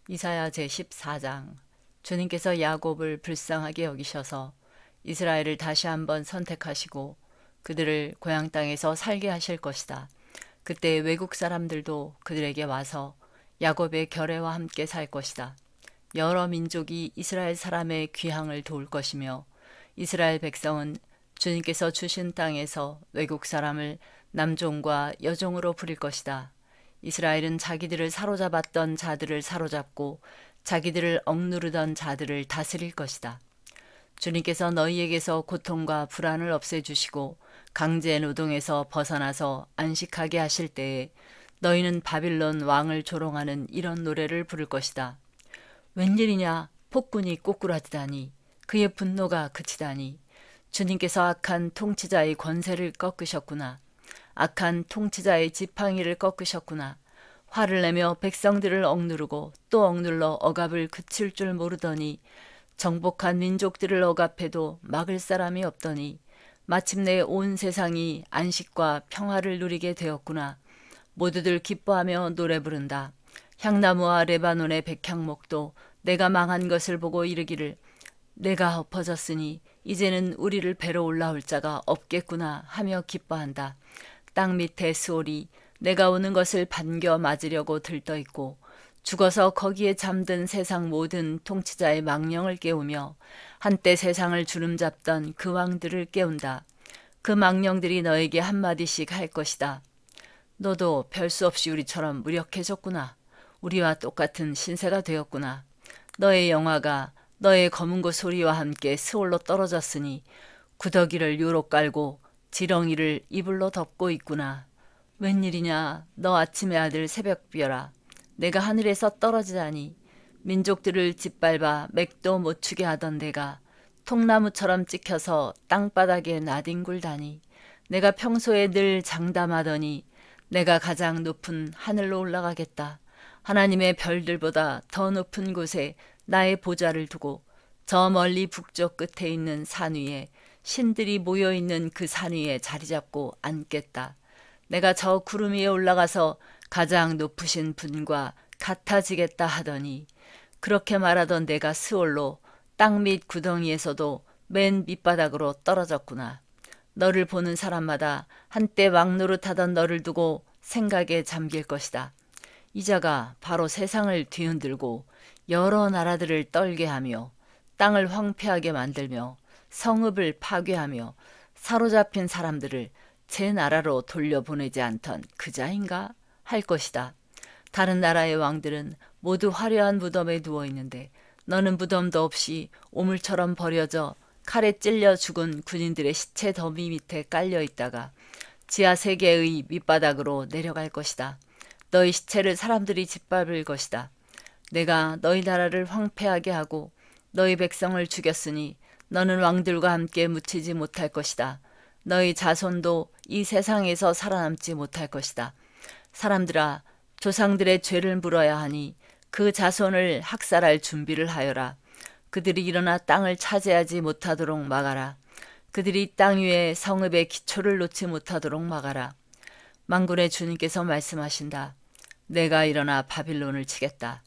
이사야 제14장. 주님께서 야곱을 불쌍하게 여기셔서 이스라엘을 다시 한번 선택하시고 그들을 고향 땅에서 살게 하실 것이다. 그때 외국 사람들도 그들에게 와서 야곱의 결례와 함께 살 것이다. 여러 민족이 이스라엘 사람의 귀향을 도울 것이며 이스라엘 백성은 주님께서 주신 땅에서 외국 사람을 남종과 여종으로 부릴 것이다. 이스라엘은 자기들을 사로잡았던 자들을 사로잡고 자기들을 억누르던 자들을 다스릴 것이다. 주님께서 너희에게서 고통과 불안을 없애주시고 강제 노동에서 벗어나서 안식하게 하실 때에 너희는 바빌론 왕을 조롱하는 이런 노래를 부를 것이다. 웬일이냐, 폭군이 꼬꾸라지다니, 그의 분노가 그치다니. 주님께서 악한 통치자의 권세를 꺾으셨구나. 악한 통치자의 지팡이를 꺾으셨구나. 화를 내며 백성들을 억누르고 또 억눌러 억압을 그칠 줄 모르더니 정복한 민족들을 억압해도 막을 사람이 없더니 마침내 온 세상이 안식과 평화를 누리게 되었구나. 모두들 기뻐하며 노래 부른다. 향나무와 레바논의 백향목도 내가 망한 것을 보고 이르기를 내가 엎어졌으니 이제는 우리를 베러 올라올 자가 없겠구나 하며 기뻐한다. 땅 밑에 스올이 내가 오는 것을 반겨 맞으려고 들떠있고 죽어서 거기에 잠든 세상 모든 통치자의 망령을 깨우며 한때 세상을 주름잡던 그 왕들을 깨운다. 그 망령들이 너에게 한마디씩 할 것이다. 너도 별 수 없이 우리처럼 무력해졌구나. 우리와 똑같은 신세가 되었구나. 너의 영화가 너의 검은고 소리와 함께 스올로 떨어졌으니 구더기를 요로 깔고 지렁이를 이불로 덮고 있구나. 웬일이냐, 너 아침의 아들 새벽별아. 내가 하늘에서 떨어지다니. 민족들을 짓밟아 맥도 못 추게 하던 내가 통나무처럼 찍혀서 땅바닥에 나뒹굴다니. 내가 평소에 늘 장담하더니 내가 가장 높은 하늘로 올라가겠다. 하나님의 별들보다 더 높은 곳에 나의 보좌를 두고 저 멀리 북쪽 끝에 있는 산 위에 신들이 모여있는 그 산 위에 자리 잡고 앉겠다. 내가 저 구름 위에 올라가서 가장 높으신 분과 같아지겠다 하더니 그렇게 말하던 내가 스올로 땅 밑 구덩이에서도 맨 밑바닥으로 떨어졌구나. 너를 보는 사람마다 한때 왕노릇하던 너를 두고 생각에 잠길 것이다. 이자가 바로 세상을 뒤흔들고 여러 나라들을 떨게 하며 땅을 황폐하게 만들며 성읍을 파괴하며 사로잡힌 사람들을 제 나라로 돌려보내지 않던 그자인가 할 것이다. 다른 나라의 왕들은 모두 화려한 무덤에 누워있는데 너는 무덤도 없이 오물처럼 버려져 칼에 찔려 죽은 군인들의 시체 더미 밑에 깔려있다가 지하 세계의 밑바닥으로 내려갈 것이다. 너희 시체를 사람들이 짓밟을 것이다. 내가 너희 나라를 황폐하게 하고 너희 백성을 죽였으니 너는 왕들과 함께 묻히지 못할 것이다. 너희 자손도 이 세상에서 살아남지 못할 것이다. 사람들아, 조상들의 죄를 물어야 하니 그 자손을 학살할 준비를 하여라. 그들이 일어나 땅을 차지하지 못하도록 막아라. 그들이 땅 위에 성읍의 기초를 놓지 못하도록 막아라. 만군의 주님께서 말씀하신다. 내가 일어나 바빌론을 치겠다.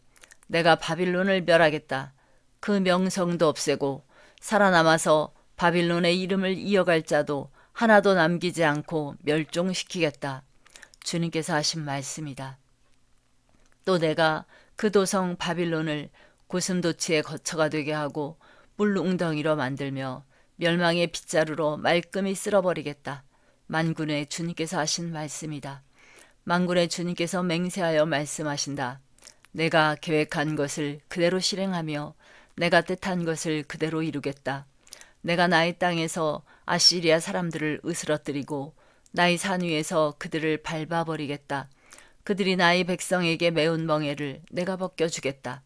내가 바빌론을 멸하겠다. 그 명성도 없애고 살아남아서 바빌론의 이름을 이어갈 자도 하나도 남기지 않고 멸종시키겠다. 주님께서 하신 말씀이다. 또 내가 그 도성 바빌론을 고슴도치의 거처가 되게 하고 물웅덩이로 만들며 멸망의 빗자루로 말끔히 쓸어버리겠다. 만군의 주님께서 하신 말씀이다. 만군의 주님께서 맹세하여 말씀하신다. 내가 계획한 것을 그대로 실행하며 내가 뜻한 것을 그대로 이루겠다. 내가 나의 땅에서 아시리아 사람들을 으스러뜨리고 나의 산 위에서 그들을 밟아버리겠다. 그들이 나의 백성에게 메운 멍에를 내가 벗겨주겠다.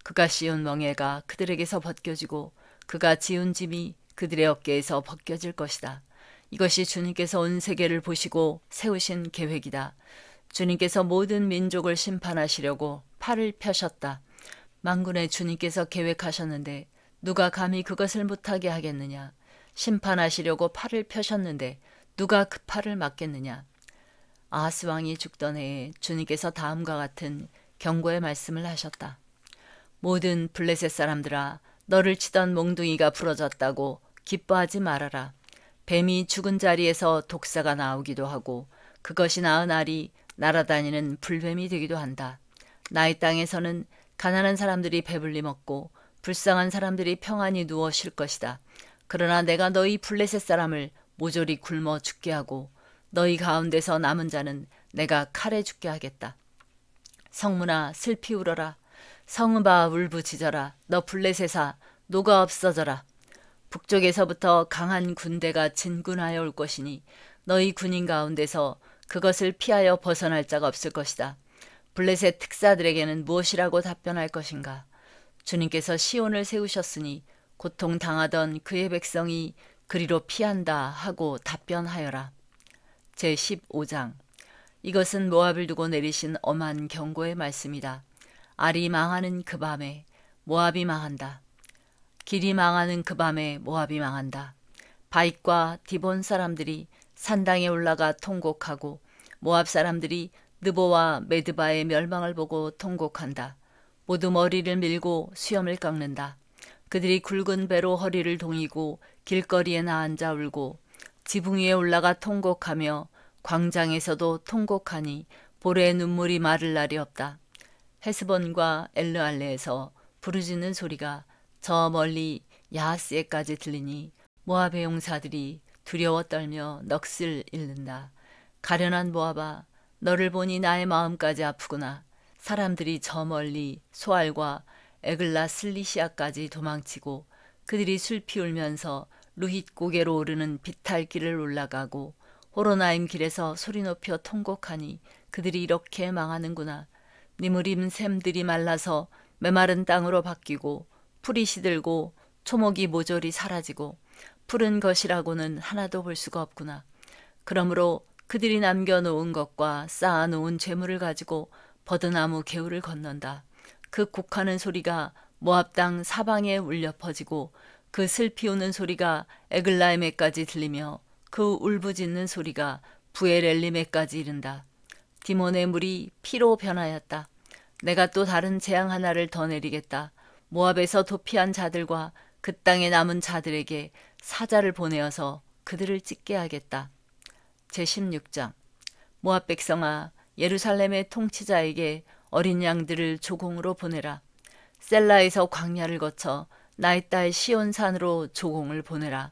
그가 씌운 멍에가 그들에게서 벗겨지고 그가 지은 짐이 그들의 어깨에서 벗겨질 것이다. 이것이 주님께서 온 세계를 보시고 세우신 계획이다. 주님께서 모든 민족을 심판하시려고 팔을 펴셨다. 만군의 주님께서 계획하셨는데 누가 감히 그것을 못하게 하겠느냐. 심판하시려고 팔을 펴셨는데 누가 그 팔을 막겠느냐. 아하스 왕이 죽던 해에 주님께서 다음과 같은 경고의 말씀을 하셨다. 모든 블레셋 사람들아, 너를 치던 몽둥이가 부러졌다고 기뻐하지 말아라. 뱀이 죽은 자리에서 독사가 나오기도 하고 그것이 낳은 알이 날아다니는 불뱀이 되기도 한다. 나의 땅에서는 가난한 사람들이 배불리 먹고 불쌍한 사람들이 평안히 누워 쉴 것이다. 그러나 내가 너희 블레셋 사람을 모조리 굶어 죽게 하고 너희 가운데서 남은 자는 내가 칼에 죽게 하겠다. 성문아 슬피 울어라. 성읍아 울부짖어라. 너 블레셋아 녹아 없어져라. 북쪽에서부터 강한 군대가 진군하여 올 것이니 너희 군인 가운데서 그것을 피하여 벗어날 자가 없을 것이다. 블레셋 특사들에게는 무엇이라고 답변할 것인가? 주님께서 시온을 세우셨으니 고통당하던 그의 백성이 그리로 피한다 하고 답변하여라. 제15장. 이것은 모압을 두고 내리신 엄한 경고의 말씀이다. 알이 망하는 그 밤에 모압이 망한다. 길이 망하는 그 밤에 모압이 망한다. 바익과 디본 사람들이 산당에 올라가 통곡하고 모압 사람들이 느보와 메드바의 멸망을 보고 통곡한다. 모두 머리를 밀고 수염을 깎는다. 그들이 굵은 배로 허리를 동이고 길거리에 나앉아 울고 지붕 위에 올라가 통곡하며 광장에서도 통곡하니 볼에 눈물이 마를 날이 없다. 헤스본과 엘르알레에서 부르짖는 소리가 저 멀리 야하스에까지 들리니 모압의 용사들이 두려워 떨며 넋을 잃는다. 가련한 모압아, 너를 보니 나의 마음까지 아프구나. 사람들이 저 멀리 소알과 에글라 슬리시아까지 도망치고 그들이 슬피 울면서 루힛 고개로 오르는 비탈길을 올라가고 호로나임 길에서 소리 높여 통곡하니 그들이 이렇게 망하는구나. 니무림 샘들이 말라서 메마른 땅으로 바뀌고 풀이 시들고 초목이 모조리 사라지고 푸른 것이라고는 하나도 볼 수가 없구나. 그러므로 그들이 남겨놓은 것과 쌓아놓은 재물을 가지고 버드나무 개울을 건넌다. 그 곡하는 소리가 모압 땅 사방에 울려 퍼지고 그 슬피 우는 소리가 에글라임에까지 들리며 그 울부짖는 소리가 부에렐림에까지 이른다. 디몬의 물이 피로 변하였다. 내가 또 다른 재앙 하나를 더 내리겠다. 모압에서 도피한 자들과 그 땅에 남은 자들에게 사자를 보내어서 그들을 찢게 하겠다. 제16장. 모압 백성아, 예루살렘의 통치자에게 어린 양들을 조공으로 보내라. 셀라에서 광야를 거쳐 나의 딸 시온산으로 조공을 보내라.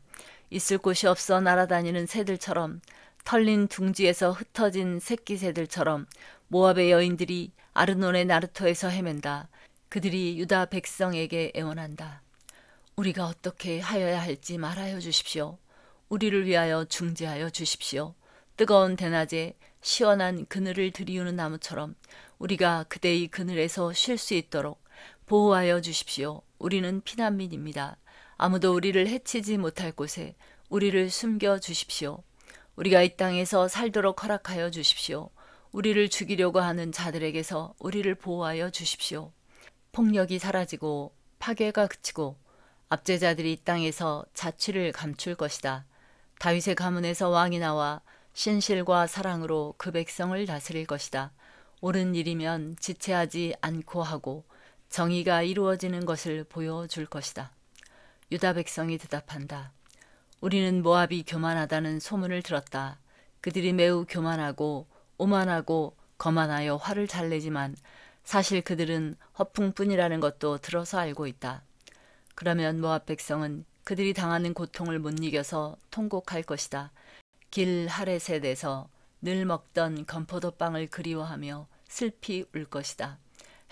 있을 곳이 없어 날아다니는 새들처럼 털린 둥지에서 흩어진 새끼 새들처럼 모압의 여인들이 아르논의 나루터에서 헤맨다. 그들이 유다 백성에게 애원한다. 우리가 어떻게 하여야 할지 말하여 주십시오. 우리를 위하여 중재하여 주십시오. 뜨거운 대낮에 시원한 그늘을 들이우는 나무처럼 우리가 그대의 그늘에서 쉴 수 있도록 보호하여 주십시오. 우리는 피난민입니다. 아무도 우리를 해치지 못할 곳에 우리를 숨겨 주십시오. 우리가 이 땅에서 살도록 허락하여 주십시오. 우리를 죽이려고 하는 자들에게서 우리를 보호하여 주십시오. 폭력이 사라지고 파괴가 그치고 압제자들이 이 땅에서 자취를 감출 것이다. 다윗의 가문에서 왕이 나와 신실과 사랑으로 그 백성을 다스릴 것이다. 옳은 일이면 지체하지 않고 하고 정의가 이루어지는 것을 보여줄 것이다. 유다 백성이 대답한다. 우리는 모압이 교만하다는 소문을 들었다. 그들이 매우 교만하고 오만하고 거만하여 화를 잘 내지만 사실 그들은 허풍뿐이라는 것도 들어서 알고 있다. 그러면 모압 백성은 그들이 당하는 고통을 못 이겨서 통곡할 것이다. 길 하레셋에서 늘 먹던 건포도빵을 그리워하며 슬피 울 것이다.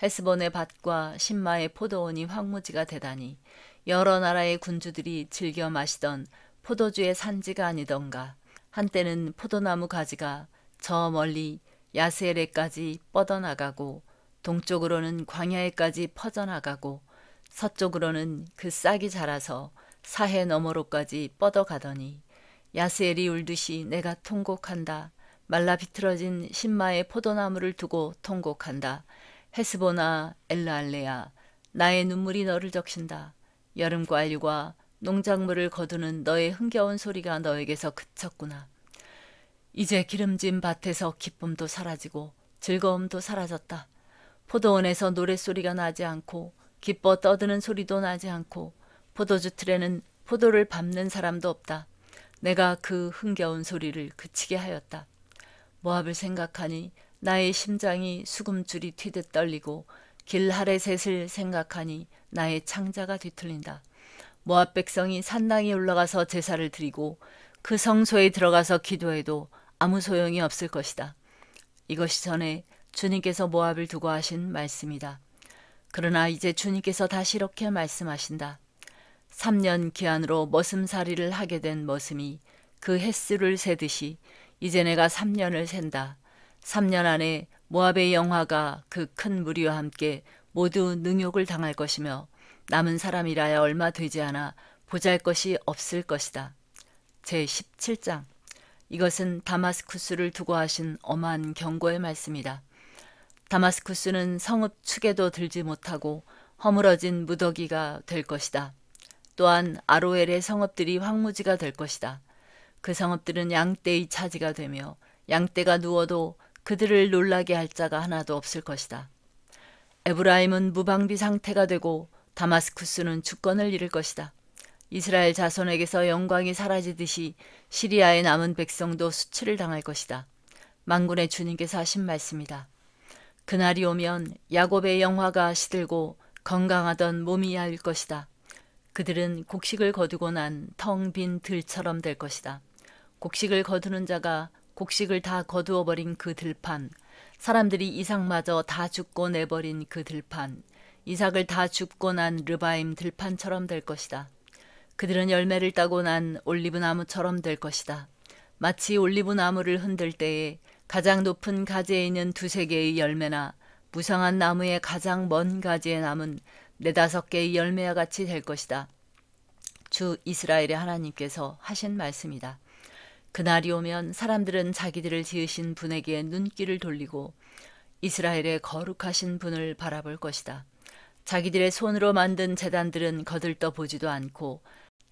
헤스본의 밭과 신마의 포도원이 황무지가 되다니 여러 나라의 군주들이 즐겨 마시던 포도주의 산지가 아니던가. 한때는 포도나무 가지가 저 멀리 야스엘에까지 뻗어나가고 동쪽으로는 광야에까지 퍼져나가고 서쪽으로는 그 싹이 자라서 사해 너머로까지 뻗어가더니 야스엘이 울듯이 내가 통곡한다. 말라 비틀어진 신마의 포도나무를 두고 통곡한다. 헤스보나 엘르알레야, 나의 눈물이 너를 적신다. 여름 꽐유가 농작물을 거두는 너의 흥겨운 소리가 너에게서 그쳤구나. 이제 기름진 밭에서 기쁨도 사라지고 즐거움도 사라졌다. 포도원에서 노랫소리가 나지 않고 기뻐 떠드는 소리도 나지 않고 포도주 틀에는 포도를 밟는 사람도 없다. 내가 그 흥겨운 소리를 그치게 하였다. 모압을 생각하니 나의 심장이 수금줄이 튀듯 떨리고 길하레셋을 생각하니 나의 창자가 뒤틀린다. 모압 백성이 산당에 올라가서 제사를 드리고 그 성소에 들어가서 기도해도 아무 소용이 없을 것이다. 이것이 전에 주님께서 모압을 두고 하신 말씀이다. 그러나 이제 주님께서 다시 이렇게 말씀하신다. 3년 기한으로 머슴살이를 하게 된 머슴이 그 횟수를 세듯이 이제 내가 3년을 센다. 3년 안에 모압의 영화가 그 큰 무리와 함께 모두 능욕을 당할 것이며 남은 사람이라야 얼마 되지 않아 보잘것이 없을 것이다. 제17장. 이것은 다마스쿠스를 두고 하신 엄한 경고의 말씀이다. 다마스쿠스는 성읍 축에도 들지 못하고 허물어진 무더기가 될 것이다. 또한 아로엘의 성읍들이 황무지가 될 것이다. 그 성읍들은 양떼의 차지가 되며 양떼가 누워도 그들을 놀라게 할 자가 하나도 없을 것이다. 에브라임은 무방비 상태가 되고 다마스쿠스는 주권을 잃을 것이다. 이스라엘 자손에게서 영광이 사라지듯이 시리아의 남은 백성도 수치를 당할 것이다. 만군의 주님께서 하신 말씀이다. 그날이 오면 야곱의 영화가 시들고 건강하던 몸이 야일 것이다. 그들은 곡식을 거두고 난 텅 빈 들처럼 될 것이다. 곡식을 거두는 자가 곡식을 다 거두어 버린 그 들판, 사람들이 이삭마저 다 줍고 내버린 그 들판, 이삭을 다 줍고 난 르바임 들판처럼 될 것이다. 그들은 열매를 따고 난 올리브나무처럼 될 것이다. 마치 올리브나무를 흔들 때에 가장 높은 가지에 있는 두세 개의 열매나 무성한 나무의 가장 먼 가지에 남은 네다섯 개의 열매와 같이 될 것이다. 주 이스라엘의 하나님께서 하신 말씀이다. 그날이 오면 사람들은 자기들을 지으신 분에게 눈길을 돌리고 이스라엘의 거룩하신 분을 바라볼 것이다. 자기들의 손으로 만든 제단들은 거들떠 보지도 않고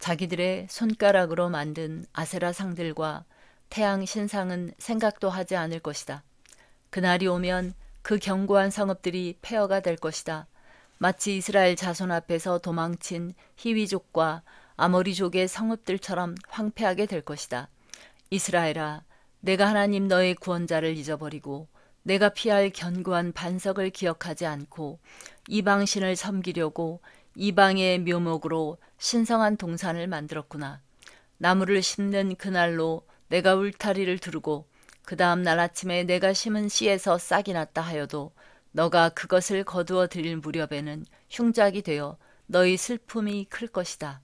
자기들의 손가락으로 만든 아세라 상들과 태양 신상은 생각도 하지 않을 것이다. 그날이 오면 그 견고한 성읍들이 폐허가 될 것이다. 마치 이스라엘 자손 앞에서 도망친 히위족과 아모리족의 성읍들처럼 황폐하게 될 것이다. 이스라엘아, 내가 하나님 너의 구원자를 잊어버리고 내가 피할 견고한 반석을 기억하지 않고 이방신을 섬기려고 이방의 묘목으로 신성한 동산을 만들었구나. 나무를 심는 그날로 내가 울타리를 두르고 그 다음 날 아침에 내가 심은 씨에서 싹이 났다 하여도 너가 그것을 거두어 들일 무렵에는 흉작이 되어 너희 슬픔이 클 것이다.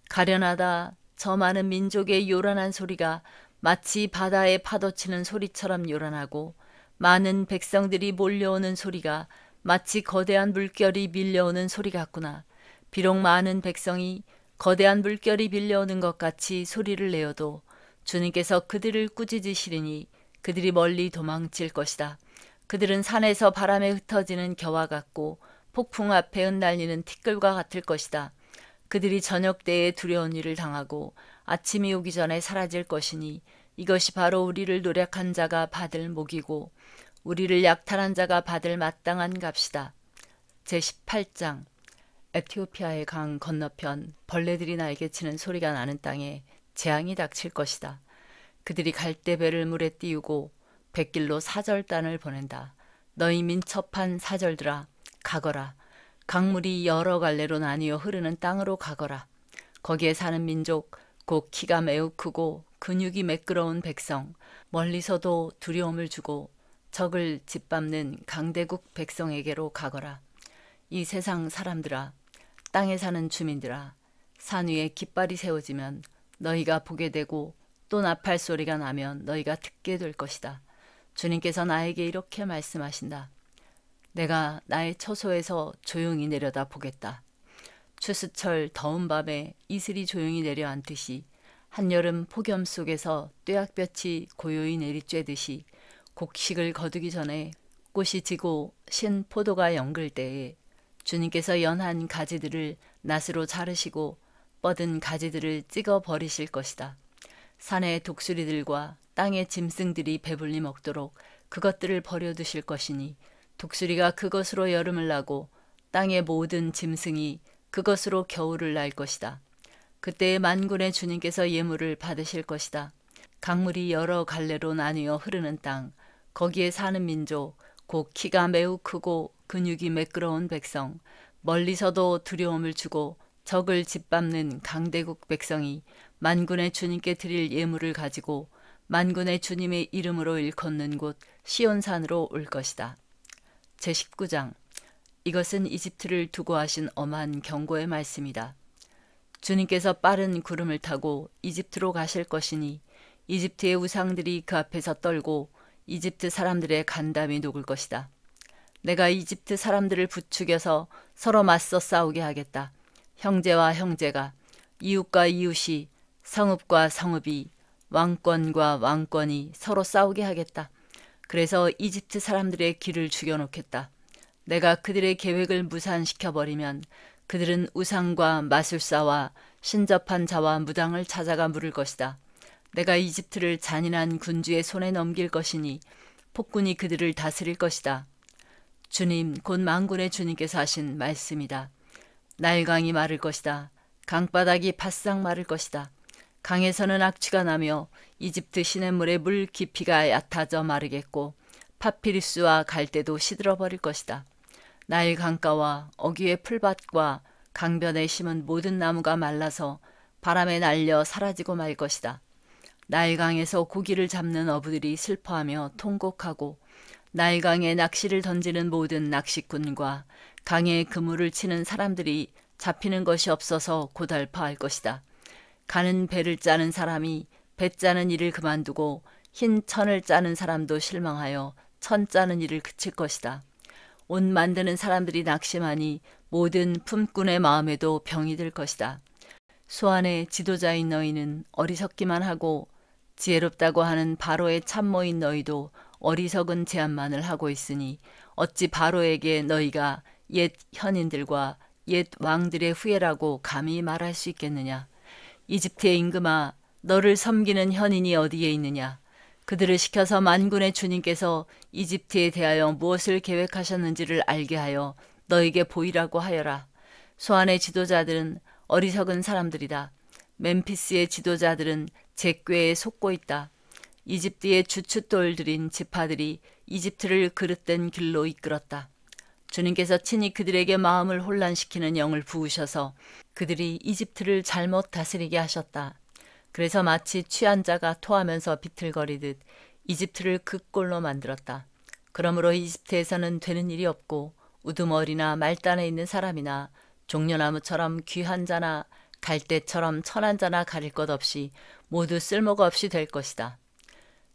가련하다. 저 많은 민족의 요란한 소리가 마치 바다에 파도치는 소리처럼 요란하고 많은 백성들이 몰려오는 소리가 마치 거대한 물결이 밀려오는 소리 같구나. 비록 많은 백성이 거대한 물결이 밀려오는 것 같이 소리를 내어도 주님께서 그들을 꾸짖으시리니 그들이 멀리 도망칠 것이다. 그들은 산에서 바람에 흩어지는 겨와 같고 폭풍 앞에 흩날리는 티끌과 같을 것이다. 그들이 저녁 때에 두려운 일을 당하고 아침이 오기 전에 사라질 것이니 이것이 바로 우리를 노력한 자가 받을 목이고 우리를 약탈한 자가 받을 마땅한 값이다. 제18장. 에티오피아의 강 건너편 벌레들이 날개치는 소리가 나는 땅에 재앙이 닥칠 것이다. 그들이 갈대배를 물에 띄우고 백길로 사절단을 보낸다. 너희 민첩한 사절들아, 가거라. 강물이 여러 갈래로 나뉘어 흐르는 땅으로 가거라. 거기에 사는 민족, 곧 키가 매우 크고 근육이 매끄러운 백성, 멀리서도 두려움을 주고 적을 짓밟는 강대국 백성에게로 가거라. 이 세상 사람들아, 땅에 사는 주민들아, 산 위에 깃발이 세워지면 너희가 보게 되고 또 나팔 소리가 나면 너희가 듣게 될 것이다. 주님께서 나에게 이렇게 말씀하신다. 내가 나의 처소에서 조용히 내려다 보겠다. 추수철 더운 밤에 이슬이 조용히 내려앉듯이 한여름 폭염 속에서 뙤약볕이 고요히 내리쬐듯이 곡식을 거두기 전에 꽃이 지고 신 포도가 연글 때에 주님께서 연한 가지들을 낫으로 자르시고 뻗은 가지들을 찍어 버리실 것이다. 산의 독수리들과 땅의 짐승들이 배불리 먹도록 그것들을 버려두실 것이니 독수리가 그것으로 여름을 나고 땅의 모든 짐승이 그것으로 겨울을 날 것이다. 그때에 만군의 주님께서 예물을 받으실 것이다. 강물이 여러 갈래로 나뉘어 흐르는 땅, 거기에 사는 민족, 곧 키가 매우 크고 근육이 매끄러운 백성, 멀리서도 두려움을 주고 적을 짓밟는 강대국 백성이 만군의 주님께 드릴 예물을 가지고 만군의 주님의 이름으로 일컫는 곳 시온산으로 올 것이다. 제19장. 이것은 이집트를 두고 하신 엄한 경고의 말씀이다. 주님께서 빠른 구름을 타고 이집트로 가실 것이니 이집트의 우상들이 그 앞에서 떨고 이집트 사람들의 간담이 녹을 것이다. 내가 이집트 사람들을 부추겨서 서로 맞서 싸우게 하겠다. 형제와 형제가, 이웃과 이웃이, 성읍과 성읍이, 왕권과 왕권이 서로 싸우게 하겠다. 그래서 이집트 사람들의 길을 죽여놓겠다. 내가 그들의 계획을 무산시켜버리면 그들은 우상과 마술사와 신접한 자와 무당을 찾아가 물을 것이다. 내가 이집트를 잔인한 군주의 손에 넘길 것이니 폭군이 그들을 다스릴 것이다. 주님, 곧 만군의 주님께서 하신 말씀이다. 나일강이 마를 것이다. 강바닥이 바싹 마를 것이다. 강에서는 악취가 나며 이집트 시냇물의 물 깊이가 얕아져 마르겠고 파피루스와 갈대도 시들어버릴 것이다. 나일 강가와 어귀의 풀밭과 강변에 심은 모든 나무가 말라서 바람에 날려 사라지고 말 것이다. 나일강에서 고기를 잡는 어부들이 슬퍼하며 통곡하고 나일강에 낚시를 던지는 모든 낚시꾼과 강에 그물을 치는 사람들이 잡히는 것이 없어서 고달파할 것이다. 가는 배를 짜는 사람이 배 짜는 일을 그만두고 흰 천을 짜는 사람도 실망하여 천 짜는 일을 그칠 것이다. 옷 만드는 사람들이 낙심하니 모든 품꾼의 마음에도 병이 들 것이다. 소안의 지도자인 너희는 어리석기만 하고 지혜롭다고 하는 바로의 참모인 너희도 어리석은 제안만을 하고 있으니 어찌 바로에게 너희가 옛 현인들과 옛 왕들의 후예라고 감히 말할 수 있겠느냐. 이집트의 임금아, 너를 섬기는 현인이 어디에 있느냐. 그들을 시켜서 만군의 주님께서 이집트에 대하여 무엇을 계획하셨는지를 알게 하여 너에게 보이라고 하여라. 소안의 지도자들은 어리석은 사람들이다. 멤피스의 지도자들은 제 꾀에 속고 있다. 이집트의 주춧돌들인 지파들이 이집트를 그릇된 길로 이끌었다. 주님께서 친히 그들에게 마음을 혼란시키는 영을 부으셔서 그들이 이집트를 잘못 다스리게 하셨다. 그래서 마치 취한 자가 토하면서 비틀거리듯 이집트를 그 꼴로 만들었다. 그러므로 이집트에서는 되는 일이 없고 우두머리나 말단에 있는 사람이나 종려나무처럼 귀한 자나 갈대처럼 천한 자나 가릴 것 없이 모두 쓸모가 없이 될 것이다.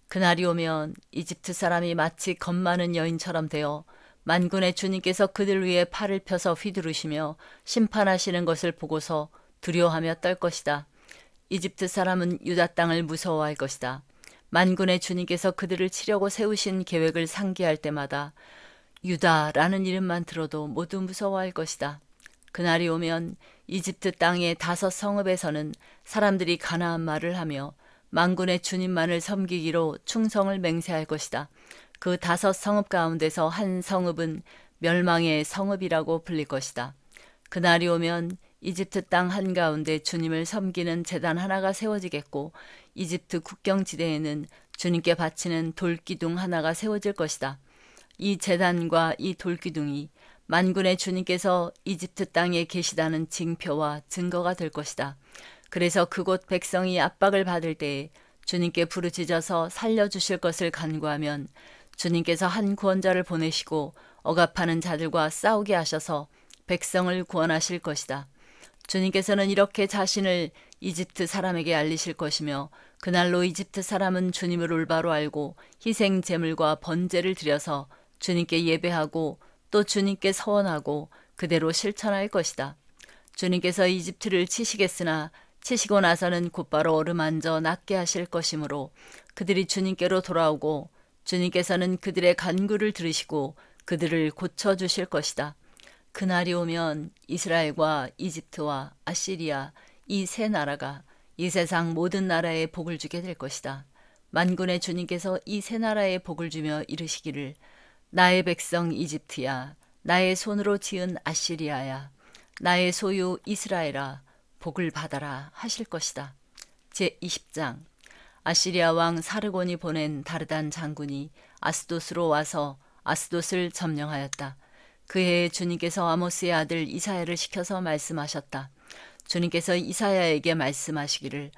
그날이 오면 이집트 사람이 마치 겁 많은 여인처럼 되어 만군의 주님께서 그들 위에 팔을 펴서 휘두르시며 심판하시는 것을 보고서 두려워하며 떨 것이다. 이집트 사람은 유다 땅을 무서워할 것이다. 만군의 주님께서 그들을 치려고 세우신 계획을 상기할 때마다 유다라는 이름만 들어도 모두 무서워할 것이다. 그날이 오면 이집트 땅의 5 성읍에서는 사람들이 가나안 말을 하며 만군의 주님만을 섬기기로 충성을 맹세할 것이다. 그 5 성읍 가운데서 한 성읍은 멸망의 성읍이라고 불릴 것이다. 그날이 오면 이집트 땅 한가운데 주님을 섬기는 제단 하나가 세워지겠고 이집트 국경지대에는 주님께 바치는 돌기둥 하나가 세워질 것이다. 이 제단과 이 돌기둥이 만군의 주님께서 이집트 땅에 계시다는 징표와 증거가 될 것이다. 그래서 그곳 백성이 압박을 받을 때에 주님께 부르짖어서 살려주실 것을 간구하면 주님께서 한 구원자를 보내시고 억압하는 자들과 싸우게 하셔서 백성을 구원하실 것이다. 주님께서는 이렇게 자신을 이집트 사람에게 알리실 것이며 그날로 이집트 사람은 주님을 올바로 알고 희생 제물과 번제를 드려서 주님께 예배하고 또 주님께 서원하고 그대로 실천할 것이다. 주님께서 이집트를 치시겠으나 치시고 나서는 곧바로 어루만져 낫게 하실 것이므로 그들이 주님께로 돌아오고 주님께서는 그들의 간구를 들으시고 그들을 고쳐주실 것이다. 그날이 오면 이스라엘과 이집트와 아시리아 이 3 나라가 이 세상 모든 나라에 복을 주게 될 것이다. 만군의 주님께서 이 3 나라에 복을 주며 이르시기를 나의 백성 이집트야 나의 손으로 지은 아시리아야, 나의 소유 이스라엘아, 복을 받아라 하실 것이다. 제20장. 아시리아 왕 사르곤이 보낸 다르단 장군이 아스돗으로 와서 아스돗을 점령하였다. 그 해에 주님께서 아모스의 아들 이사야를 시켜서 말씀하셨다. 주님께서 이사야에게 말씀하시기를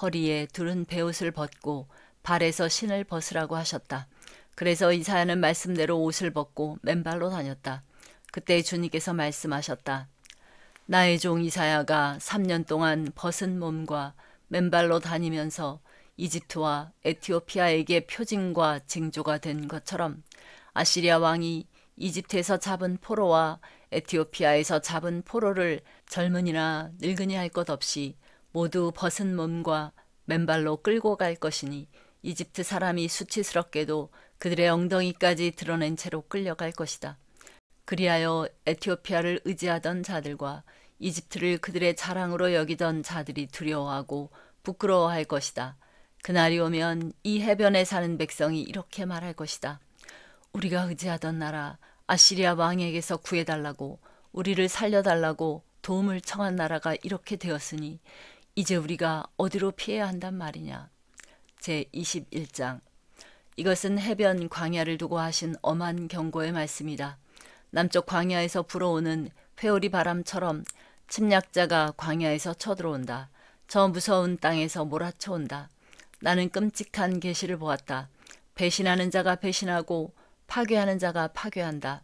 허리에 두른 베옷을 벗고 발에서 신을 벗으라고 하셨다. 그래서 이사야는 말씀대로 옷을 벗고 맨발로 다녔다. 그때 주님께서 말씀하셨다. 나의 종 이사야가 3년 동안 벗은 몸과 맨발로 다니면서 이집트와 에티오피아에게 표징과 징조가 된 것처럼 아시리아 왕이 이집트에서 잡은 포로와 에티오피아에서 잡은 포로를 젊은이나 늙은이 할 것 없이 모두 벗은 몸과 맨발로 끌고 갈 것이니 이집트 사람이 수치스럽게도 그들의 엉덩이까지 드러낸 채로 끌려갈 것이다. 그리하여 에티오피아를 의지하던 자들과 이집트를 그들의 자랑으로 여기던 자들이 두려워하고 부끄러워할 것이다. 그날이 오면 이 해변에 사는 백성이 이렇게 말할 것이다. 우리가 의지하던 나라 아시리아 왕에게서 구해달라고 우리를 살려달라고 도움을 청한 나라가 이렇게 되었으니 이제 우리가 어디로 피해야 한단 말이냐. 제21장. 이것은 해변 광야를 두고 하신 엄한 경고의 말씀이다. 남쪽 광야에서 불어오는 회오리 바람처럼 침략자가 광야에서 쳐들어온다. 저 무서운 땅에서 몰아쳐온다. 나는 끔찍한 계시를 보았다. 배신하는 자가 배신하고 파괴하는 자가 파괴한다.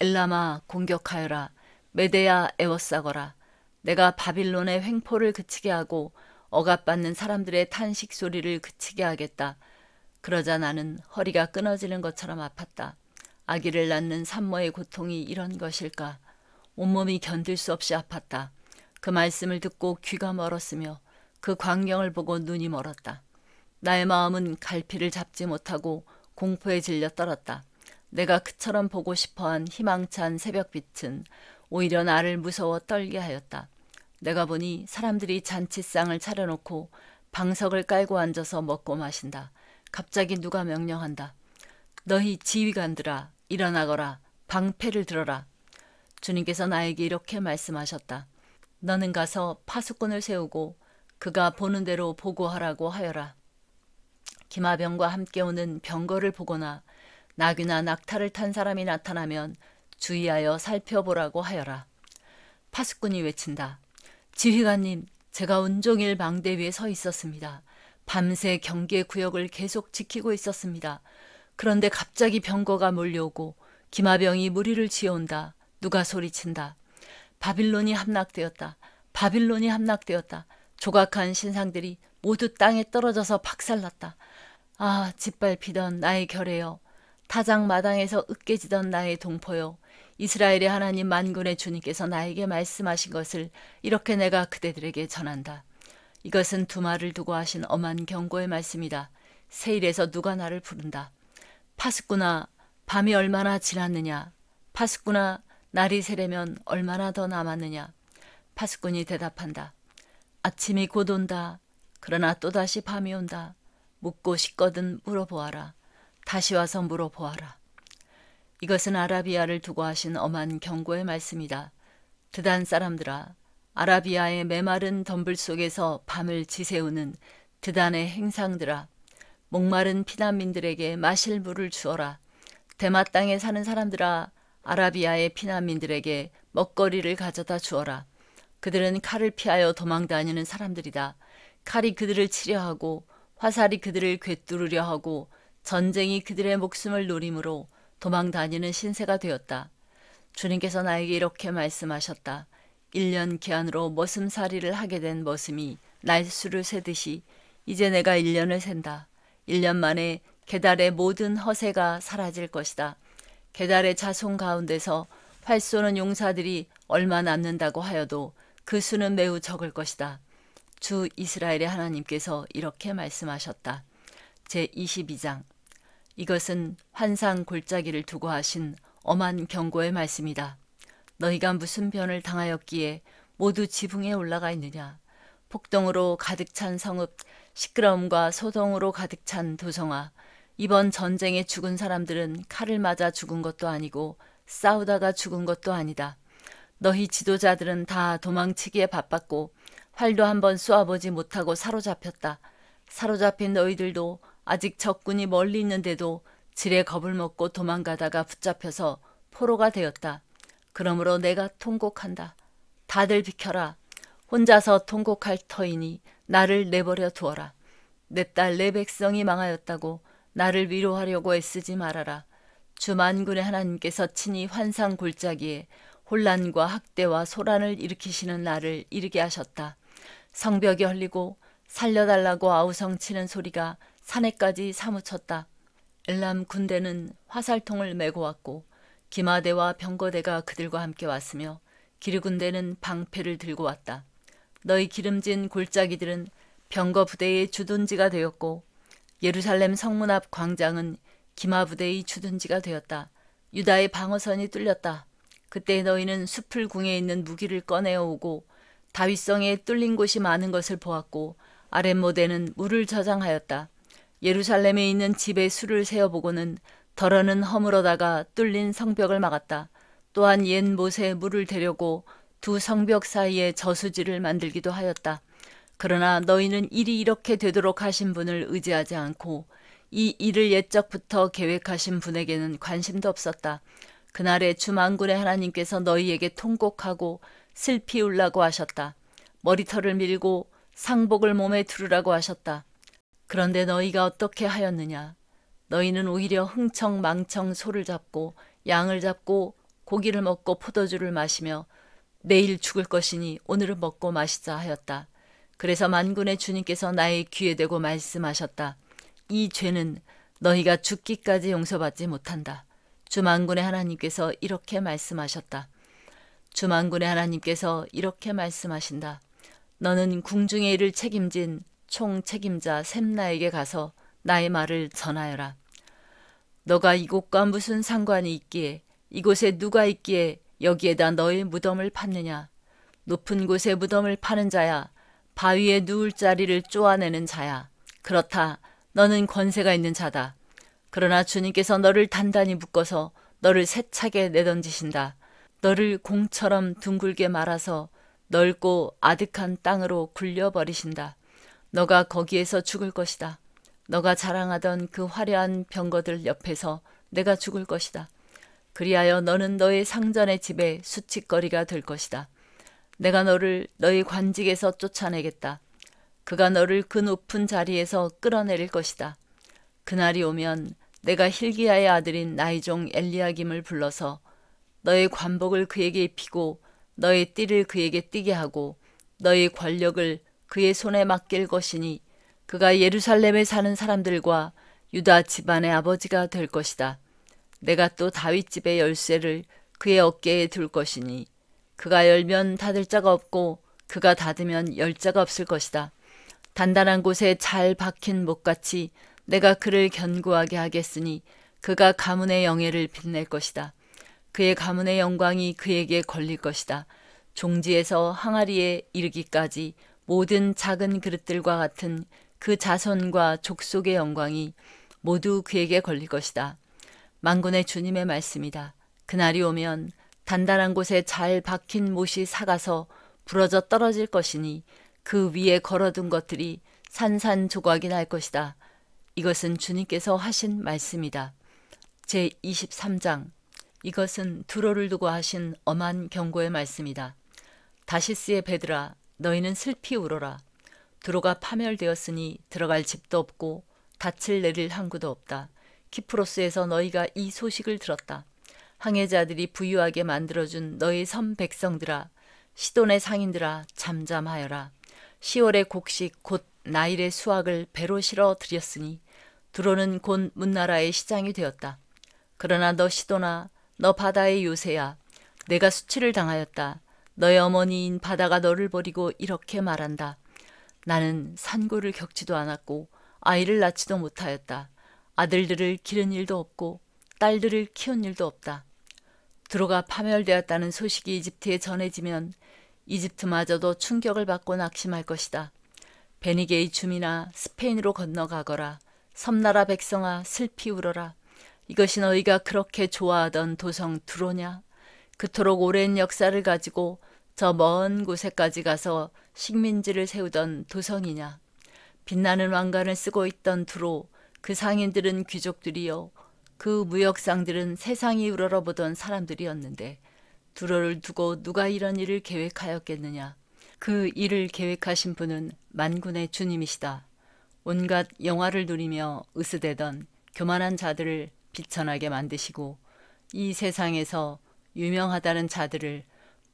엘람아 공격하여라. 메대야 애워싸거라. 내가 바빌론의 횡포를 그치게 하고 억압받는 사람들의 탄식 소리를 그치게 하겠다. 그러자 나는 허리가 끊어지는 것처럼 아팠다. 아기를 낳는 산모의 고통이 이런 것일까. 온몸이 견딜 수 없이 아팠다. 그 말씀을 듣고 귀가 멀었으며 그 광경을 보고 눈이 멀었다. 나의 마음은 갈피를 잡지 못하고 공포에 질려 떨었다. 내가 그처럼 보고 싶어한 희망찬 새벽빛은 오히려 나를 무서워 떨게 하였다. 내가 보니 사람들이 잔치상을 차려놓고 방석을 깔고 앉아서 먹고 마신다. 갑자기 누가 명령한다. 너희 지휘관들아 일어나거라. 방패를 들어라. 주님께서 나에게 이렇게 말씀하셨다. 너는 가서 파수꾼을 세우고 그가 보는 대로 보고하라고 하여라. 기마병과 함께 오는 병거를 보거나 나귀나 낙타를 탄 사람이 나타나면 주의하여 살펴보라고 하여라. 파수꾼이 외친다. 지휘관님, 제가 온종일 망대 위에 서 있었습니다. 밤새 경계 구역을 계속 지키고 있었습니다. 그런데 갑자기 병거가 몰려오고 기마병이 무리를 지어온다. 누가 소리친다. 바빌론이 함락되었다. 바빌론이 함락되었다. 조각한 신상들이 모두 땅에 떨어져서 박살났다. 아, 짓밟히던 나의 결애여. 타작마당에서 으깨지던 나의 동포여. 이스라엘의 하나님 만군의 주님께서 나에게 말씀하신 것을 이렇게 내가 그대들에게 전한다. 이것은 두말을 두고 하신 엄한 경고의 말씀이다. 세일에서 누가 나를 부른다. 파수꾼아, 밤이 얼마나 지났느냐. 파수꾼아, 날이 새려면 얼마나 더 남았느냐. 파수꾼이 대답한다. 아침이 곧 온다. 그러나 또다시 밤이 온다. 묻고 싶거든 물어보아라. 다시 와서 물어보아라. 이것은 아라비아를 두고 하신 엄한 경고의 말씀이다. 드단 사람들아, 아라비아의 메마른 덤불 속에서 밤을 지새우는 드단의 행상들아, 목마른 피난민들에게 마실 물을 주어라. 대마 땅에 사는 사람들아, 아라비아의 피난민들에게 먹거리를 가져다 주어라. 그들은 칼을 피하여 도망다니는 사람들이다. 칼이 그들을 치려 하고 화살이 그들을 꿰뚫으려 하고 전쟁이 그들의 목숨을 노림으로 도망다니는 신세가 되었다. 주님께서 나에게 이렇게 말씀하셨다. 1년 기한으로 머슴살이를 하게 된 머슴이 날수를 세듯이 이제 내가 1년을 센다. 1년 만에 게달의 모든 허세가 사라질 것이다. 게달의 자손 가운데서 활 쏘는 용사들이 얼마 남는다고 하여도 그 수는 매우 적을 것이다. 주 이스라엘의 하나님께서 이렇게 말씀하셨다. 제22장. 이것은 환상 골짜기를 두고 하신 엄한 경고의 말씀이다. 너희가 무슨 변을 당하였기에 모두 지붕에 올라가 있느냐. 폭동으로 가득 찬 성읍, 시끄러움과 소동으로 가득 찬 도성아. 이번 전쟁에 죽은 사람들은 칼을 맞아 죽은 것도 아니고 싸우다가 죽은 것도 아니다. 너희 지도자들은 다 도망치기에 바빴고 활도 한번 쏘아보지 못하고 사로잡혔다. 사로잡힌 너희들도 아직 적군이 멀리 있는데도 지레 겁을 먹고 도망가다가 붙잡혀서 포로가 되었다. 그러므로 내가 통곡한다. 다들 비켜라. 혼자서 통곡할 터이니 나를 내버려 두어라. 내 딸 내 백성이 망하였다고 나를 위로하려고 애쓰지 말아라. 주 만군의 하나님께서 친히 환상 골짜기에 혼란과 학대와 소란을 일으키시는 날을 이르게 하셨다. 성벽이 헐리고 살려달라고 아우성치는 소리가 산에까지 사무쳤다. 엘람 군대는 화살통을 메고 왔고 기마대와 병거대가 그들과 함께 왔으며 기르 군대는 방패를 들고 왔다. 너희 기름진 골짜기들은 병거 부대의 주둔지가 되었고 예루살렘 성문 앞 광장은 기마 부대의 주둔지가 되었다. 유다의 방어선이 뚫렸다. 그때 너희는 숲을 궁에 있는 무기를 꺼내어 오고 다윗성에 뚫린 곳이 많은 것을 보았고 아랫모대는 물을 저장하였다. 예루살렘에 있는 집에 수를 세어보고는 덜어는 허물어다가 뚫린 성벽을 막았다. 또한 옛 못에 물을 대려고 두 성벽 사이에 저수지를 만들기도 하였다. 그러나 너희는 일이 이렇게 되도록 하신 분을 의지하지 않고 이 일을 옛적부터 계획하신 분에게는 관심도 없었다. 그날에 주 만군의 하나님께서 너희에게 통곡하고 슬피 울라고 하셨다. 머리털을 밀고 상복을 몸에 두르라고 하셨다. 그런데 너희가 어떻게 하였느냐? 너희는 오히려 흥청망청 소를 잡고 양을 잡고 고기를 먹고 포도주를 마시며 내일 죽을 것이니 오늘은 먹고 마시자 하였다. 그래서 만군의 주님께서 나의 귀에 대고 말씀하셨다. 이 죄는 너희가 죽기까지 용서받지 못한다. 주 만군의 하나님께서 이렇게 말씀하셨다. 주 만군의 하나님께서 이렇게 말씀하신다. 너는 궁중의 일을 책임진 총 책임자 셈나에게 가서 나의 말을 전하여라. 너가 이곳과 무슨 상관이 있기에 이곳에 누가 있기에 여기에다 너의 무덤을 팠느냐. 높은 곳에 무덤을 파는 자야. 바위에 누울 자리를 쪼아내는 자야. 그렇다. 너는 권세가 있는 자다. 그러나 주님께서 너를 단단히 묶어서 너를 세차게 내던지신다. 너를 공처럼 둥글게 말아서 넓고 아득한 땅으로 굴려버리신다. 너가 거기에서 죽을 것이다. 너가 자랑하던 그 화려한 병거들 옆에서 내가 죽을 것이다. 그리하여 너는 너의 상전의 집에 수치거리가 될 것이다. 내가 너를 너의 관직에서 쫓아내겠다. 그가 너를 그 높은 자리에서 끌어내릴 것이다. 그날이 오면 내가 hil기야의 아들인 나의 종 엘리야김을 불러서 너의 관복을 그에게 입히고 너의 띠를 그에게 띠게 하고 너의 권력을 그의 손에 맡길 것이니 그가 예루살렘에 사는 사람들과 유다 집안의 아버지가 될 것이다. 내가 또 다윗 집의 열쇠를 그의 어깨에 둘 것이니 그가 열면 닫을 자가 없고 그가 닫으면 열 자가 없을 것이다. 단단한 곳에 잘 박힌 목같이 내가 그를 견고하게 하겠으니 그가 가문의 영예를 빛낼 것이다. 그의 가문의 영광이 그에게 걸릴 것이다. 종지에서 항아리에 이르기까지 모든 작은 그릇들과 같은 그 자손과 족속의 영광이 모두 그에게 걸릴 것이다. 만군의 주님의 말씀이다. 그날이 오면 단단한 곳에 잘 박힌 못이 삭아서 부러져 떨어질 것이니 그 위에 걸어둔 것들이 산산조각이 날 것이다. 이것은 주님께서 하신 말씀이다. 제23장. 이것은 두로를 두고 하신 엄한 경고의 말씀이다. 다시스의 배들아, 너희는 슬피 울어라. 두로가 파멸되었으니 들어갈 집도 없고 닻을 내릴 항구도 없다. 키프로스에서 너희가 이 소식을 들었다. 항해자들이 부유하게 만들어준 너희 섬 백성들아, 시돈의 상인들아, 잠잠하여라. 10월의 곡식 곧 나일의 수확을 배로 실어 들였으니 두로는 곧 문나라의 시장이 되었다. 그러나 너 시돈아, 너 바다의 요새야. 내가 수치를 당하였다. 너의 어머니인 바다가 너를 버리고 이렇게 말한다. 나는 산고를 겪지도 않았고 아이를 낳지도 못하였다. 아들들을 기른 일도 없고 딸들을 키운 일도 없다. 두로가 파멸되었다는 소식이 이집트에 전해지면 이집트마저도 충격을 받고 낙심할 것이다. 베니게의 주민아, 스페인으로 건너가거라. 섬나라 백성아, 슬피 울어라. 이것이 너희가 그렇게 좋아하던 도성 두로냐? 그토록 오랜 역사를 가지고 저 먼 곳에까지 가서 식민지를 세우던 도성이냐? 빛나는 왕관을 쓰고 있던 두로, 그 상인들은 귀족들이요, 그 무역상들은 세상이 우러러보던 사람들이었는데 두로를 두고 누가 이런 일을 계획하였겠느냐? 그 일을 계획하신 분은 만군의 주님이시다. 온갖 영화를 누리며 으스대던 교만한 자들을 비천하게 만드시고 이 세상에서 유명하다는 자들을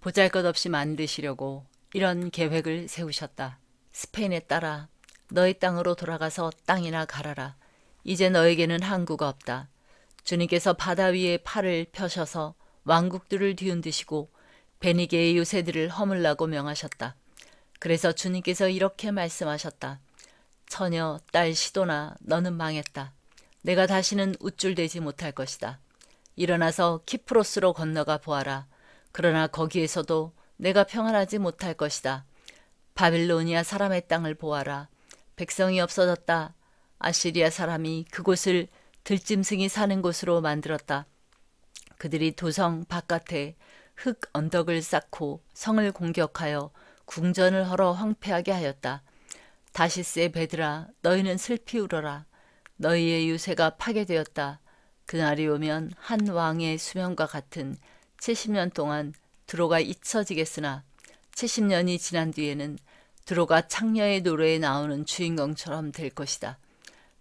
보잘것없이 만드시려고 이런 계획을 세우셨다. 스페인에 따라 너희 땅으로 돌아가서 땅이나 갈아라. 이제 너에게는 항구가 없다. 주님께서 바다 위에 팔을 펴셔서 왕국들을 뒤흔드시고 베니게의 요새들을 허물라고 명하셨다. 그래서 주님께서 이렇게 말씀하셨다. 처녀, 딸 시도나 너는 망했다. 내가 다시는 우쭐대지 못할 것이다. 일어나서 키프로스로 건너가 보아라. 그러나 거기에서도 내가 평안하지 못할 것이다. 바빌로니아 사람의 땅을 보아라. 백성이 없어졌다. 아시리아 사람이 그곳을 들짐승이 사는 곳으로 만들었다. 그들이 도성 바깥에 흙 언덕을 쌓고 성을 공격하여 궁전을 헐어 황폐하게 하였다. 다시스의 배들아, 너희는 슬피 울어라. 너희의 유세가 파괴되었다. 그날이 오면 한 왕의 수명과 같은 70년 동안 두로가 잊혀지겠으나 70년이 지난 뒤에는 두로가 창녀의 노래에 나오는 주인공처럼 될 것이다.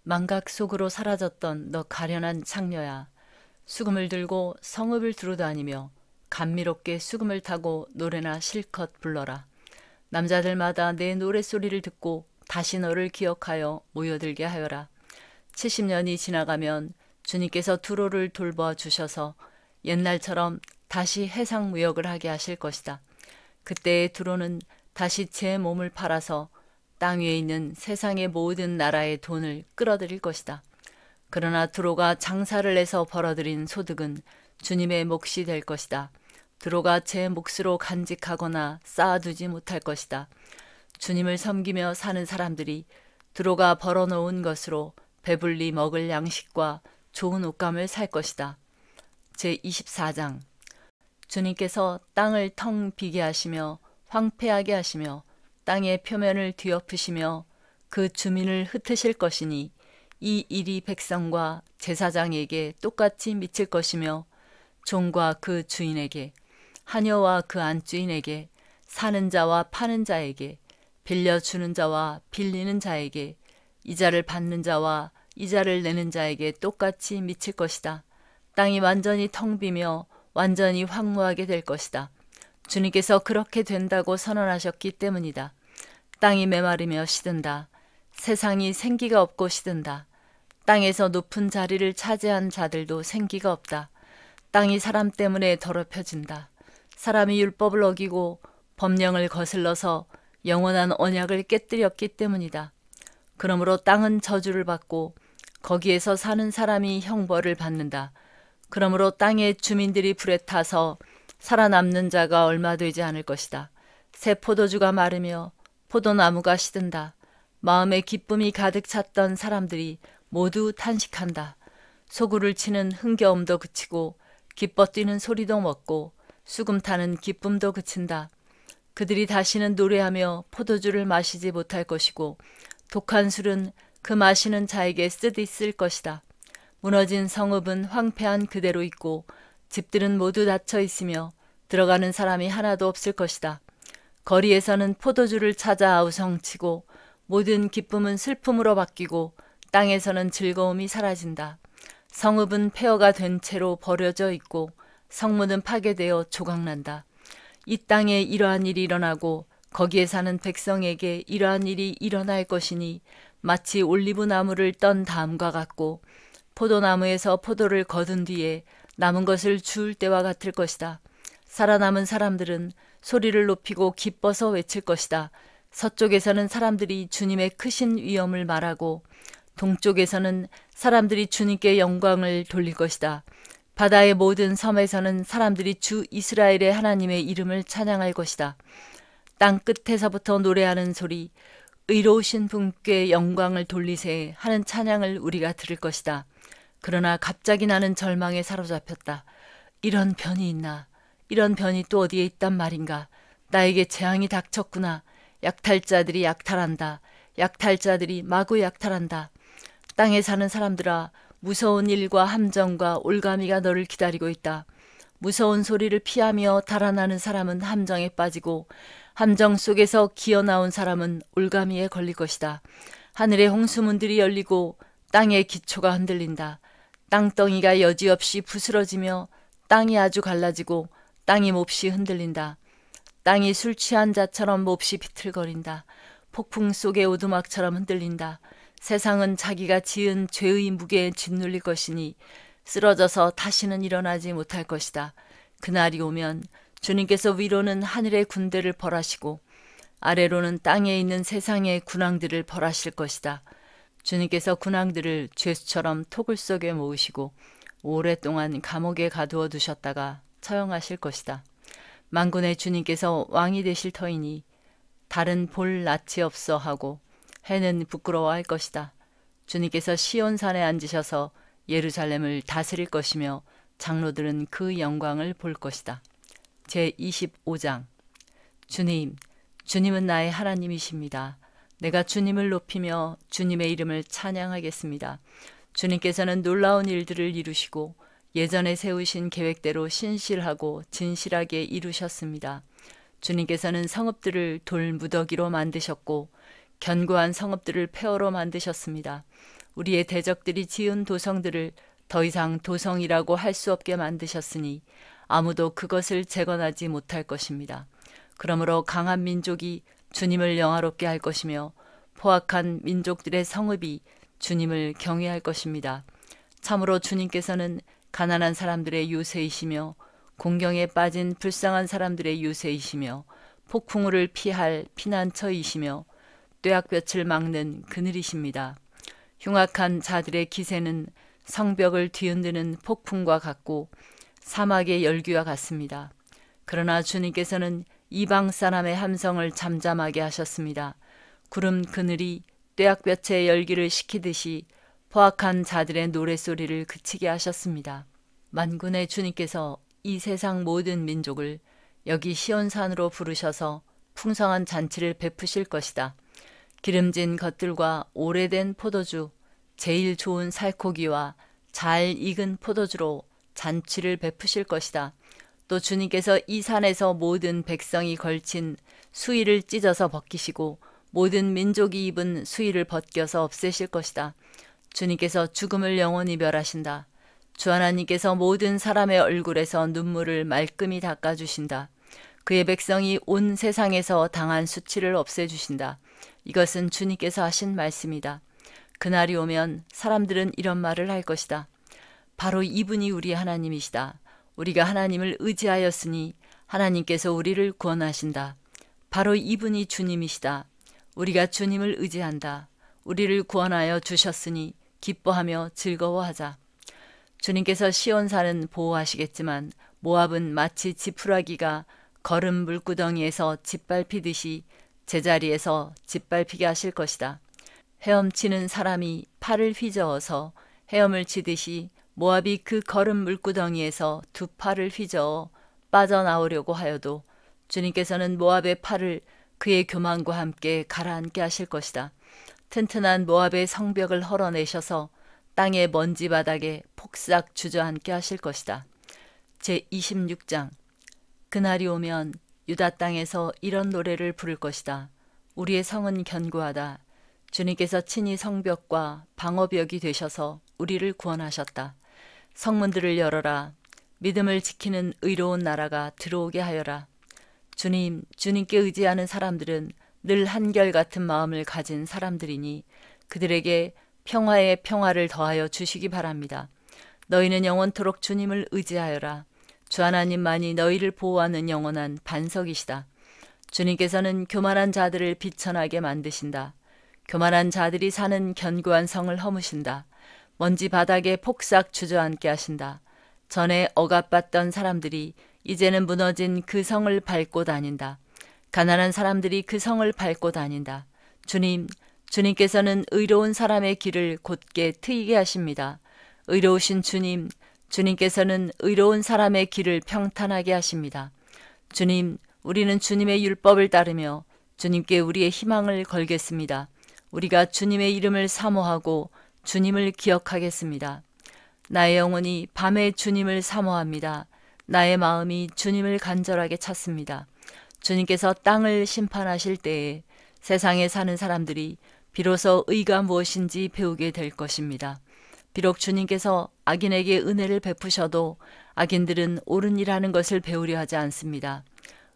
망각 속으로 사라졌던 너 가련한 창녀야. 수금을 들고 성읍을 두루다니며 감미롭게 수금을 타고 노래나 실컷 불러라. 남자들마다 내 노랫소리를 듣고 다시 너를 기억하여 모여들게 하여라. 70년이 지나가면 주님께서 두로를 돌봐 주셔서 옛날처럼 다시 해상무역을 하게 하실 것이다. 그때의 두로는 다시 제 몸을 팔아서 땅 위에 있는 세상의 모든 나라의 돈을 끌어들일 것이다. 그러나 두로가 장사를 해서 벌어들인 소득은 주님의 몫이 될 것이다. 두로가 제 몫으로 간직하거나 쌓아두지 못할 것이다. 주님을 섬기며 사는 사람들이 두로가 벌어놓은 것으로 배불리 먹을 양식과 좋은 옷감을 살 것이다. 제24장 주님께서 땅을 텅 비게 하시며 황폐하게 하시며 땅의 표면을 뒤엎으시며 그 주민을 흩으실 것이니 이 일이 백성과 제사장에게 똑같이 미칠 것이며 종과 그 주인에게 하녀와 그 안주인에게 사는 자와 파는 자에게 빌려주는 자와 빌리는 자에게 이자를 받는 자와 이자를 내는 자에게 똑같이 미칠 것이다. 땅이 완전히 텅 비며 완전히 황무하게 될 것이다. 주님께서 그렇게 된다고 선언하셨기 때문이다. 땅이 메마르며 시든다. 세상이 생기가 없고 시든다. 땅에서 높은 자리를 차지한 자들도 생기가 없다. 땅이 사람 때문에 더럽혀진다. 사람이 율법을 어기고 법령을 거슬러서 영원한 언약을 깨뜨렸기 때문이다. 그러므로 땅은 저주를 받고 거기에서 사는 사람이 형벌을 받는다. 그러므로 땅의 주민들이 불에 타서 살아남는 자가 얼마 되지 않을 것이다. 새 포도주가 마르며 포도나무가 시든다. 마음에 기쁨이 가득 찼던 사람들이 모두 탄식한다. 소구를 치는 흥겨움도 그치고 기뻐 뛰는 소리도 멎고 수금 타는 기쁨도 그친다. 그들이 다시는 노래하며 포도주를 마시지 못할 것이고 독한 술은 그 마시는 자에게 쓰디쓸 것이다. 무너진 성읍은 황폐한 그대로 있고 집들은 모두 닫혀 있으며 들어가는 사람이 하나도 없을 것이다. 거리에서는 포도주를 찾아 아우성치고 모든 기쁨은 슬픔으로 바뀌고 땅에서는 즐거움이 사라진다. 성읍은 폐허가 된 채로 버려져 있고 성문은 파괴되어 조각난다. 이 땅에 이러한 일이 일어나고 거기에 사는 백성에게 이러한 일이 일어날 것이니 마치 올리브 나무를 떤 다음과 같고 포도나무에서 포도를 거둔 뒤에 남은 것을 주울 때와 같을 것이다. 살아남은 사람들은 소리를 높이고 기뻐서 외칠 것이다. 서쪽에서는 사람들이 주님의 크신 위엄을 말하고 동쪽에서는 사람들이 주님께 영광을 돌릴 것이다. 바다의 모든 섬에서는 사람들이 주 이스라엘의 하나님의 이름을 찬양할 것이다. 땅 끝에서부터 노래하는 소리, 의로우신 분께 영광을 돌리세 하는 찬양을 우리가 들을 것이다. 그러나 갑자기 나는 절망에 사로잡혔다. 이런 변이 있나? 이런 변이 또 어디에 있단 말인가? 나에게 재앙이 닥쳤구나. 약탈자들이 약탈한다. 약탈자들이 마구 약탈한다. 땅에 사는 사람들아, 무서운 일과 함정과 올가미가 너를 기다리고 있다. 무서운 소리를 피하며 달아나는 사람은 함정에 빠지고 함정 속에서 기어나온 사람은 올가미에 걸릴 것이다. 하늘의 홍수문들이 열리고 땅의 기초가 흔들린다. 땅덩이가 여지없이 부스러지며 땅이 아주 갈라지고 땅이 몹시 흔들린다. 땅이 술 취한 자처럼 몹시 비틀거린다. 폭풍 속의 오두막처럼 흔들린다. 세상은 자기가 지은 죄의 무게에 짓눌릴 것이니 쓰러져서 다시는 일어나지 못할 것이다. 그날이 오면 주님께서 위로는 하늘의 군대를 벌하시고 아래로는 땅에 있는 세상의 군왕들을 벌하실 것이다. 주님께서 군왕들을 죄수처럼 토굴 속에 모으시고 오랫동안 감옥에 가두어 두셨다가 처형하실 것이다. 만군의 주님께서 왕이 되실 터이니 달은 볼 낯이 없어 하고 해는 부끄러워할 것이다. 주님께서 시온산에 앉으셔서 예루살렘을 다스릴 것이며 장로들은 그 영광을 볼 것이다. 제25장. 주님은 나의 하나님이십니다. 내가 주님을 높이며 주님의 이름을 찬양하겠습니다. 주님께서는 놀라운 일들을 이루시고 예전에 세우신 계획대로 신실하고 진실하게 이루셨습니다. 주님께서는 성읍들을 돌 무더기로 만드셨고 견고한 성읍들을 폐허로 만드셨습니다. 우리의 대적들이 지은 도성들을 더 이상 도성이라고 할 수 없게 만드셨으니 아무도 그것을 재건하지 못할 것입니다. 그러므로 강한 민족이 주님을 영화롭게 할 것이며 포악한 민족들의 성읍이 주님을 경외할 것입니다. 참으로 주님께서는 가난한 사람들의 요새이시며 공경에 빠진 불쌍한 사람들의 요새이시며 폭풍우를 피할 피난처이시며 뙤약볕을 막는 그늘이십니다. 흉악한 자들의 기세는 성벽을 뒤흔드는 폭풍과 같고 사막의 열기와 같습니다. 그러나 주님께서는 이방 사람의 함성을 잠잠하게 하셨습니다. 구름 그늘이 뙤약볕의 열기를 식히듯이 포악한 자들의 노랫소리를 그치게 하셨습니다. 만군의 주님께서 이 세상 모든 민족을 여기 시온산으로 부르셔서 풍성한 잔치를 베푸실 것이다. 기름진 것들과 오래된 포도주, 제일 좋은 살코기와 잘 익은 포도주로 잔치를 베푸실 것이다. 또 주님께서 이 산에서 모든 백성이 걸친 수의를 찢어서 벗기시고 모든 민족이 입은 수의를 벗겨서 없애실 것이다. 주님께서 죽음을 영원히 멸하신다. 주 하나님께서 모든 사람의 얼굴에서 눈물을 말끔히 닦아주신다. 그의 백성이 온 세상에서 당한 수치를 없애주신다. 이것은 주님께서 하신 말씀이다. 그날이 오면 사람들은 이런 말을 할 것이다. 바로 이분이 우리 하나님이시다. 우리가 하나님을 의지하였으니 하나님께서 우리를 구원하신다. 바로 이분이 주님이시다. 우리가 주님을 의지한다. 우리를 구원하여 주셨으니 기뻐하며 즐거워하자. 주님께서 시온산은 보호하시겠지만 모압은 마치 지푸라기가 거름 물구덩이에서 짓밟히듯이 제자리에서 짓밟히게 하실 것이다. 헤엄치는 사람이 팔을 휘저어서 헤엄을 치듯이 모압이 그 거름 물구덩이에서 두 팔을 휘저어 빠져나오려고 하여도 주님께서는 모압의 팔을 그의 교만과 함께 가라앉게 하실 것이다. 튼튼한 모압의 성벽을 헐어내셔서 땅의 먼지 바닥에 폭삭 주저앉게 하실 것이다. 제26장. 그날이 오면 유다 땅에서 이런 노래를 부를 것이다. 우리의 성은 견고하다. 주님께서 친히 성벽과 방어벽이 되셔서 우리를 구원하셨다. 성문들을 열어라. 믿음을 지키는 의로운 나라가 들어오게 하여라. 주님께 의지하는 사람들은 늘 한결같은 마음을 가진 사람들이니 그들에게 평화의 평화를 더하여 주시기 바랍니다. 너희는 영원토록 주님을 의지하여라. 주 하나님만이 너희를 보호하는 영원한 반석이시다. 주님께서는 교만한 자들을 비천하게 만드신다. 교만한 자들이 사는 견고한 성을 허무신다. 먼지 바닥에 폭삭 주저앉게 하신다. 전에 억압받던 사람들이 이제는 무너진 그 성을 밟고 다닌다. 가난한 사람들이 그 성을 밟고 다닌다. 주님께서는 의로운 사람의 길을 곧게 트이게 하십니다. 의로우신 주님, 주님께서는 의로운 사람의 길을 평탄하게 하십니다. 주님, 우리는 주님의 율법을 따르며 주님께 우리의 희망을 걸겠습니다. 우리가 주님의 이름을 사모하고 주님을 기억하겠습니다. 나의 영혼이 밤에 주님을 사모합니다. 나의 마음이 주님을 간절하게 찾습니다. 주님께서 땅을 심판하실 때에 세상에 사는 사람들이 비로소 의가 무엇인지 배우게 될 것입니다. 비록 주님께서 악인에게 은혜를 베푸셔도 악인들은 옳은 일하는 것을 배우려 하지 않습니다.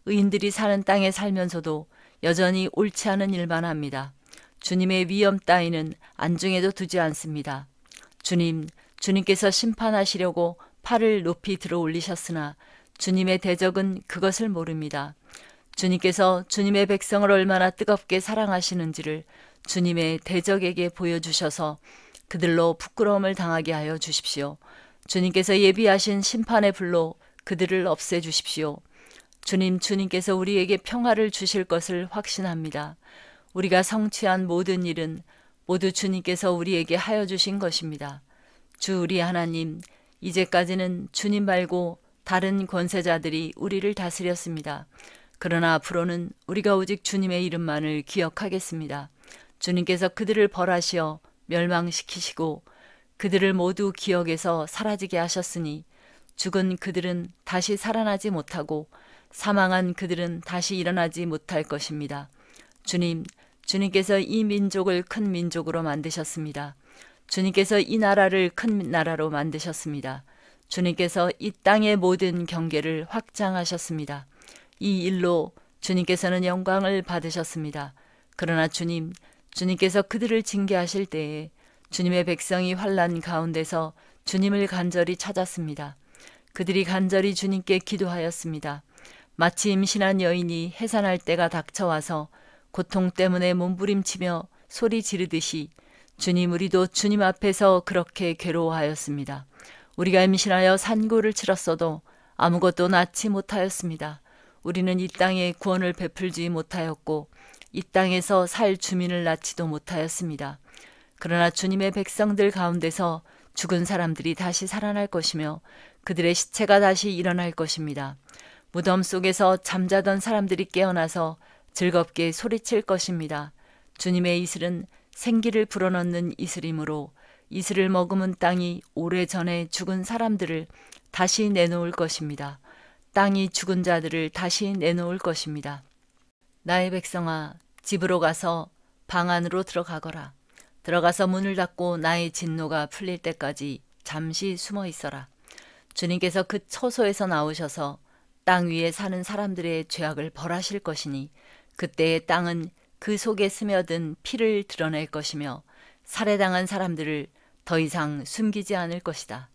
의인들이 사는 땅에 살면서도 여전히 옳지 않은 일만 합니다. 주님의 위엄 따위는 안중에도 두지 않습니다. 주님께서 심판하시려고 팔을 높이 들어 올리셨으나 주님의 대적은 그것을 모릅니다. 주님께서 주님의 백성을 얼마나 뜨겁게 사랑하시는지를 주님의 대적에게 보여주셔서 그들로 부끄러움을 당하게 하여 주십시오. 주님께서 예비하신 심판의 불로 그들을 없애주십시오. 주님께서 우리에게 평화를 주실 것을 확신합니다. 우리가 성취한 모든 일은 모두 주님께서 우리에게 하여 주신 것입니다. 주 우리 하나님, 이제까지는 주님 말고 다른 권세자들이 우리를 다스렸습니다. 그러나 앞으로는 우리가 오직 주님의 이름만을 기억하겠습니다. 주님께서 그들을 벌하시어 멸망시키시고 그들을 모두 기억에서 사라지게 하셨으니 죽은 그들은 다시 살아나지 못하고 사망한 그들은 다시 일어나지 못할 것입니다. 주님께서 이 민족을 큰 민족으로 만드셨습니다. 주님께서 이 나라를 큰 나라로 만드셨습니다. 주님께서 이 땅의 모든 경계를 확장하셨습니다. 이 일로 주님께서는 영광을 받으셨습니다. 그러나 주님께서 그들을 징계하실 때에 주님의 백성이 환난 가운데서 주님을 간절히 찾았습니다. 그들이 간절히 주님께 기도하였습니다. 마치 임신한 여인이 해산할 때가 닥쳐와서 고통 때문에 몸부림치며 소리 지르듯이 우리도 주님 앞에서 그렇게 괴로워하였습니다. 우리가 임신하여 산고를 치렀어도 아무것도 낳지 못하였습니다. 우리는 이 땅에 구원을 베풀지 못하였고 이 땅에서 살 주민을 낳지도 못하였습니다. 그러나 주님의 백성들 가운데서 죽은 사람들이 다시 살아날 것이며 그들의 시체가 다시 일어날 것입니다. 무덤 속에서 잠자던 사람들이 깨어나서 즐겁게 소리칠 것입니다. 주님의 이슬은 생기를 불어넣는 이슬이므로 이슬을 머금은 땅이 오래전에 죽은 사람들을 다시 내놓을 것입니다. 땅이 죽은 자들을 다시 내놓을 것입니다. 나의 백성아, 집으로 가서 방 안으로 들어가거라. 들어가서 문을 닫고 나의 진노가 풀릴 때까지 잠시 숨어 있어라. 주님께서 그 처소에서 나오셔서 땅 위에 사는 사람들의 죄악을 벌하실 것이니 그때의 땅은 그 속에 스며든 피를 드러낼 것이며 살해당한 사람들을 더 이상 숨기지 않을 것이다.